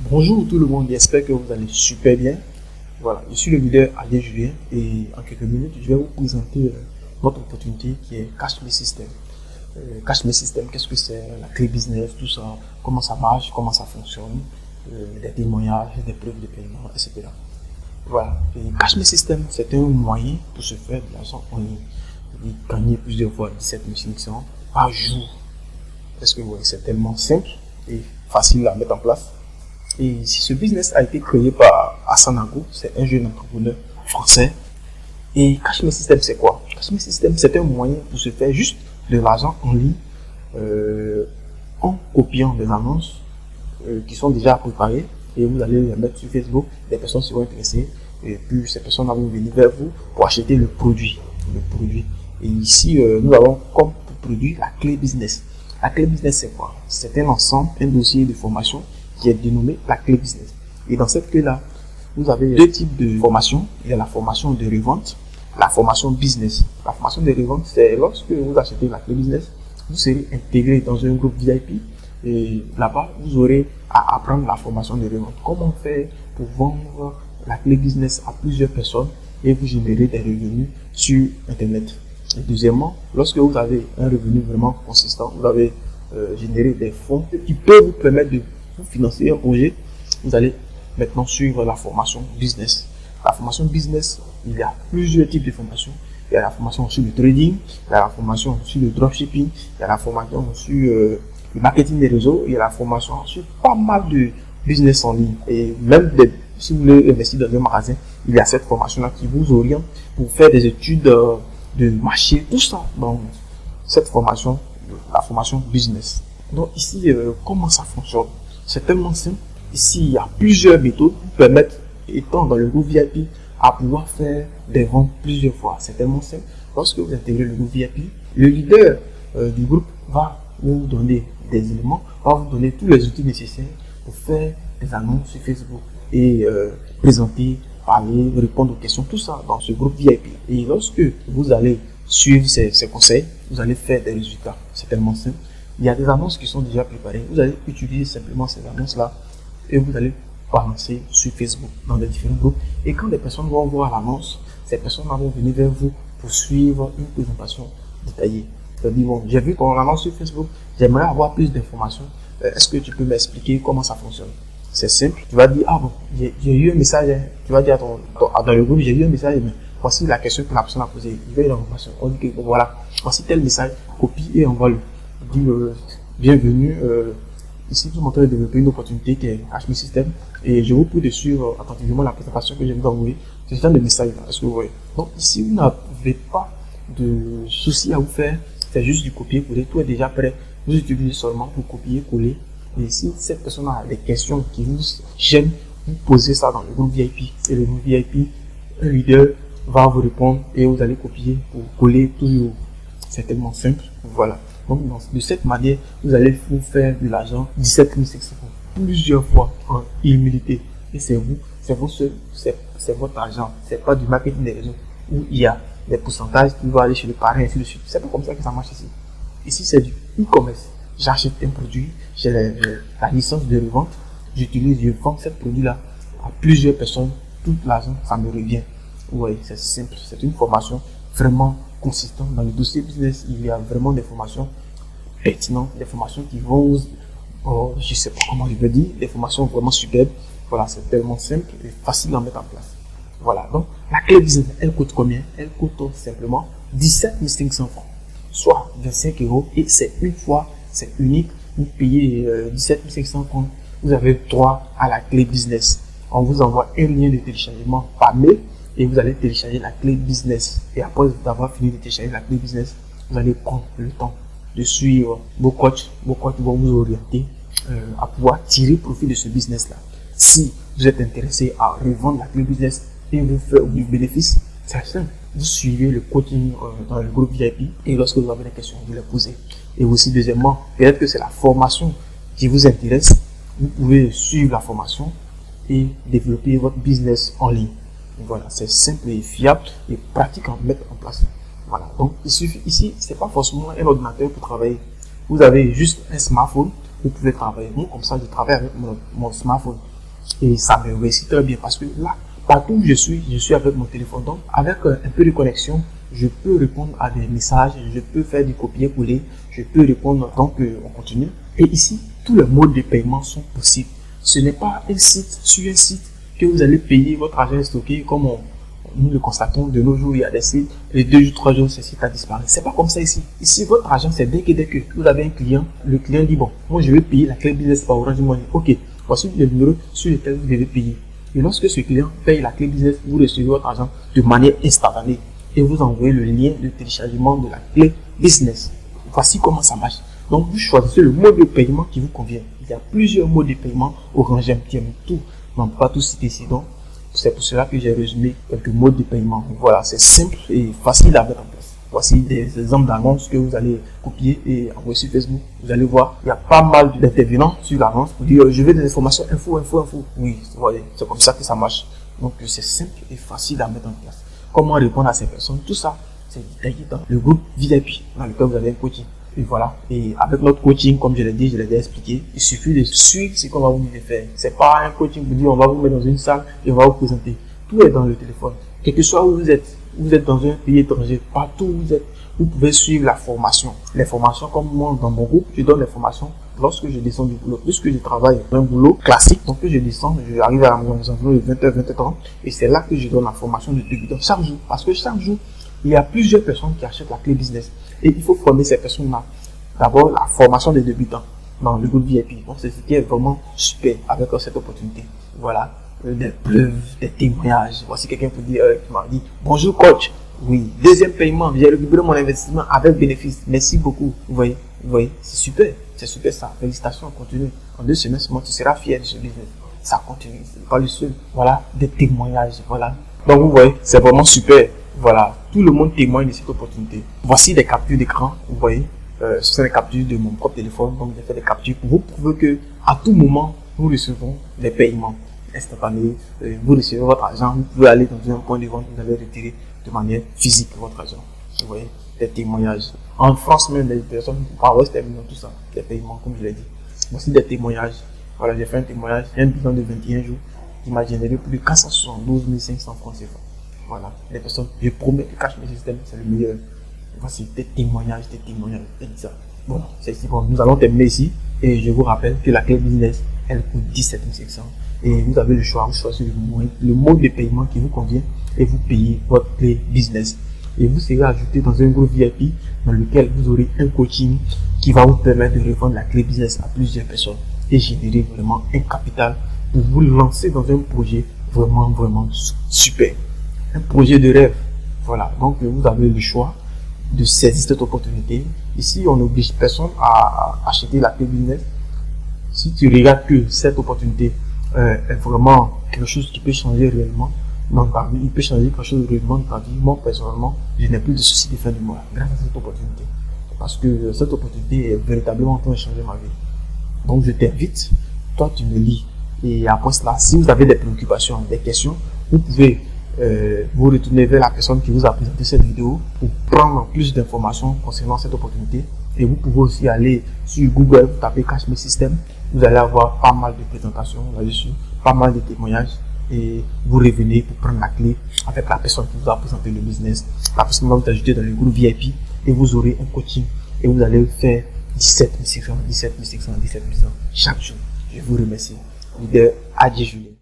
Bonjour tout le monde, j'espère que vous allez super bien. Voilà, je suis le leader Adrien Julien et en quelques minutes, je vais vous présenter notre opportunité qui est Cash Me System. Cash Me System, qu'est-ce que c'est? La clé business, tout ça, comment ça marche, comment ça fonctionne, des témoignages, des preuves de paiement, etc. Voilà, et Cash Me System, c'est un moyen pour se faire de l'argent en ligne. Gagner plusieurs fois 17 500 par jour. Parce que c'est tellement simple et facile à mettre en place. Et si ce business a été créé par Hassan Ago, c'est un jeune entrepreneur français. Et Cash Me System, c'est quoi? Cash Me System, c'est un moyen pour se faire juste de l'argent en ligne en copiant des annonces qui sont déjà préparées et vous allez les mettre sur Facebook. Des personnes seront intéressées et puis ces personnes vont venir vers vous pour acheter le produit. Et ici, nous avons comme produit la clé business. La clé business, c'est quoi? C'est un ensemble, un dossier de formation qui est dénommé la clé business. Et dans cette clé-là, vous avez deux types de formation. Il y a la formation de revente, la formation business. La formation de revente, c'est lorsque vous achetez la clé business, vous serez intégré dans un groupe VIP et là-bas, vous aurez à apprendre la formation de revente. Comment faire pour vendre la clé business à plusieurs personnes et vous générer des revenus sur Internet. Et deuxièmement, lorsque vous avez un revenu vraiment consistant, vous avez généré des fonds qui peuvent vous permettre de vous financer un projet, vous allez maintenant suivre la formation business. La formation business, il y a plusieurs types de formations. Il y a la formation sur le trading, il y a la formation sur le dropshipping, il y a la formation sur le marketing des réseaux, il y a la formation sur pas mal de business en ligne. Et même si vous voulez investir dans un magasin, il y a cette formation-là qui vous oriente pour faire des études de marché, tout ça dans cette formation, la formation business. Donc ici, comment ça fonctionne? C'est tellement simple. Ici, il y a plusieurs méthodes qui permettent, étant dans le groupe VIP, à pouvoir faire des ventes plusieurs fois. C'est tellement simple. Lorsque vous intégrez le groupe VIP, le leader du groupe va vous donner des éléments, va vous donner tous les outils nécessaires pour faire des annonces sur Facebook et présenter, parler, répondre aux questions, tout ça dans ce groupe VIP. Et lorsque vous allez suivre ces conseils, vous allez faire des résultats. C'est tellement simple. Il y a des annonces qui sont déjà préparées. Vous allez utiliser simplement ces annonces-là et vous allez balancer sur Facebook dans les différents groupes. Et quand des personnes vont voir l'annonce, ces personnes vont venir vers vous pour suivre une présentation détaillée. C'est-à-dire, bon, j'ai vu ton annonce sur Facebook, j'aimerais avoir plus d'informations. Est-ce que tu peux m'expliquer comment ça fonctionne? C'est simple. Tu vas dire, ah bon, j'ai eu un message. Tu vas dire dans le groupe, j'ai eu un message, mais voici la question que la personne a posée. Il veut une information. On dit que bon, voilà, voici tel message, copie et envoie-le. Dit bienvenue. Ici, nous sommes en train de développer une opportunité qui est Cash Me System et je vous prie de suivre attentivement la présentation que je vais vous envoyer. C'est ce genre de message. Est-ce que vous voyez? Donc, ici, vous n'avez pas de souci à vous faire. C'est juste du copier-coller. Tout est déjà prêt. Vous utilisez seulement pour copier-coller. Et si cette personne a des questions qui vous gênent, vous posez ça dans le groupe VIP. Et le groupe VIP, un leader va vous répondre et vous allez copier pour coller toujours. C'est tellement simple. Voilà. Donc, de cette manière, vous allez vous faire de l'argent 17 500 plusieurs fois en illimité. Et c'est vous, c'est votre argent. C'est pas du marketing des réseaux où il y a des pourcentages qui vont aller chez le parrain et ainsi de suite. C'est pas comme ça que ça marche ici. Ici, c'est du e-commerce. J'achète un produit, j'ai la licence de revente, je vends ce produit-là à plusieurs personnes. Tout l'argent, ça me revient. Oui, c'est simple. C'est une formation vraiment consistante. Dans le dossier business, il y a vraiment des formations pertinentes, des formations qui vont, je sais pas comment je veux dire, des formations vraiment superbes. Voilà, c'est tellement simple et facile à mettre en place. Voilà, donc la clé business, elle coûte combien? Elle coûte simplement 17 500 francs, soit 25 euros et c'est une fois, c'est unique. Vous payez 17 500 francs, vous avez droit à la clé business. On vous envoie un lien de téléchargement par mail et vous allez télécharger la clé business. Et après avoir fini de télécharger la clé business, vous allez prendre le temps de suivre vos coachs. Vos coachs vont vous orienter à pouvoir tirer profit de ce business-là. Si vous êtes intéressé à revendre la clé business et vous faire du bénéfice, c'est simple. Vous suivez le coaching dans le groupe VIP et lorsque vous avez des questions, vous les posez. Et aussi, deuxièmement, peut-être que c'est la formation qui vous intéresse. Vous pouvez suivre la formation et développer votre business en ligne. Voilà, c'est simple et fiable et pratique à mettre en place. Voilà, donc ici, c'est pas forcément un ordinateur pour travailler. Vous avez juste un smartphone, vous pouvez travailler. Moi, comme ça, je travaille avec mon smartphone. Et ça me réussit très bien parce que là, partout où je suis avec mon téléphone. Donc, avec un peu de connexion, je peux répondre à des messages, je peux faire du copier-coller, je peux répondre. Donc, on continue. Et ici, tous les modes de paiement sont possibles. Ce n'est pas un site sur un site que vous allez payer, votre argent est stocké comme nous le constatons de nos jours. Il y a des sites, les 2 jours, 3 jours, ce site a disparu. C'est pas comme ça ici. Ici, votre argent, c'est dès que vous avez un client, le client dit bon, moi je vais payer la clé business par Orange Money. Ok, voici le numéro sur lequel vous devez payer. Et lorsque ce client paye la clé business, vous recevez votre argent de manière instantanée et vous envoyez le lien de téléchargement de la clé business. Voici comment ça marche. Donc, vous choisissez le mode de paiement qui vous convient. Il y a plusieurs modes de paiement. Orange, MTN, tout. On ne peut pas tout citer ici. Donc, c'est pour cela que j'ai résumé quelques modes de paiement. Voilà, c'est simple et facile à mettre en place. Voici des exemples d'annonces que vous allez copier et envoyer sur Facebook. Vous allez voir, il y a pas mal d'intervenants sur l'annonce pour dire je veux des informations, info. Oui, c'est comme ça que ça marche. Donc, c'est simple et facile à mettre en place. Comment répondre à ces personnes, tout ça, c'est détaillé dans le groupe VIP dans lequel vous avez un coaching. Et voilà. Et avec notre coaching, comme je l'ai dit, je l'ai déjà expliqué, il suffit de suivre ce qu'on va vous dire de faire. C'est pas un coaching pour dire on va vous mettre dans une salle et on va vous présenter. Tout est dans le téléphone. Quel que soit où vous êtes dans un pays étranger, partout où vous êtes, vous pouvez suivre la formation. Les formations, comme moi dans mon groupe, je donne les formations lorsque je descends du boulot. Puisque je travaille dans un boulot classique, donc je descends, j'arrive à la maison aux environs de 20h, 20h30, et c'est là que je donne la formation de débutant chaque jour. Parce que chaque jour, il y a plusieurs personnes qui achètent la clé business. Et il faut former ces personnes-là. D'abord, la formation des débutants dans le groupe VIP. Donc, c'est ce qui est vraiment super avec cette opportunité. Voilà, des preuves, des témoignages. Voici quelqu'un qui m'a dit bonjour coach. Oui, deuxième paiement, j'ai récupéré mon investissement avec bénéfice. Merci beaucoup. Vous voyez, c'est super ça. Félicitations, continue. En 2 semaines, tu seras fier de ce business. Ça continue, c'est pas le seul. Voilà, des témoignages. Voilà. Donc, vous voyez, c'est vraiment super. Voilà, tout le monde témoigne de cette opportunité. Voici des captures d'écran, vous voyez. Ce sont des captures de mon propre téléphone, donc j'ai fait des captures pour vous prouver que à tout moment, nous recevons des paiements instantanés. Vous recevez votre argent, vous pouvez aller dans un point de vente, vous allez retirer de manière physique votre argent. Vous voyez, des témoignages. En France même, les personnes par West terminent tout ça, des paiements, comme je l'ai dit. Voici des témoignages. Voilà, j'ai fait un témoignage, j'ai un bilan de 21 jours qui m'a généré plus de 472 500 francs CFA. Voilà, les personnes, je promets que Cash My System, c'est le meilleur. Voici des témoignages, ça. Bon, c'est ici. Bon, nous allons terminer ici. Et je vous rappelle que la clé business, elle coûte 17 500. Et vous avez le choix, vous choisissez le mode de paiement qui vous convient et vous payez votre clé business. Et vous serez ajouté dans un groupe VIP dans lequel vous aurez un coaching qui va vous permettre de revendre la clé business à plusieurs personnes et générer vraiment un capital pour vous lancer dans un projet vraiment super. Un projet de rêve. Voilà, donc vous avez le choix de saisir cette opportunité. Ici, on n'oblige personne à acheter la clé business. Si tu regardes que cette opportunité est vraiment quelque chose qui peut changer réellement dans ta vie, il peut changer quelque chose réellement dans ta vie. Moi, personnellement, je n'ai plus de soucis de fin du mois grâce à cette opportunité. Parce que cette opportunité est véritablement en train de changer ma vie. Donc, je t'invite, toi, tu me lis. Et après cela, si vous avez des préoccupations, des questions, vous pouvez vous retourner vers la personne qui vous a présenté cette vidéo pour prendre plus d'informations concernant cette opportunité. Et vous pouvez aussi aller sur Google, vous tapez Cash My System, vous allez avoir pas mal de présentations là-dessus, pas mal de témoignages et vous revenez pour prendre la clé avec la personne qui vous a présenté le business. La personne va vous ajouter dans le groupe VIP et vous aurez un coaching et vous allez faire 17 500 chaque jour. Je vous remercie. Leader Adji Julien.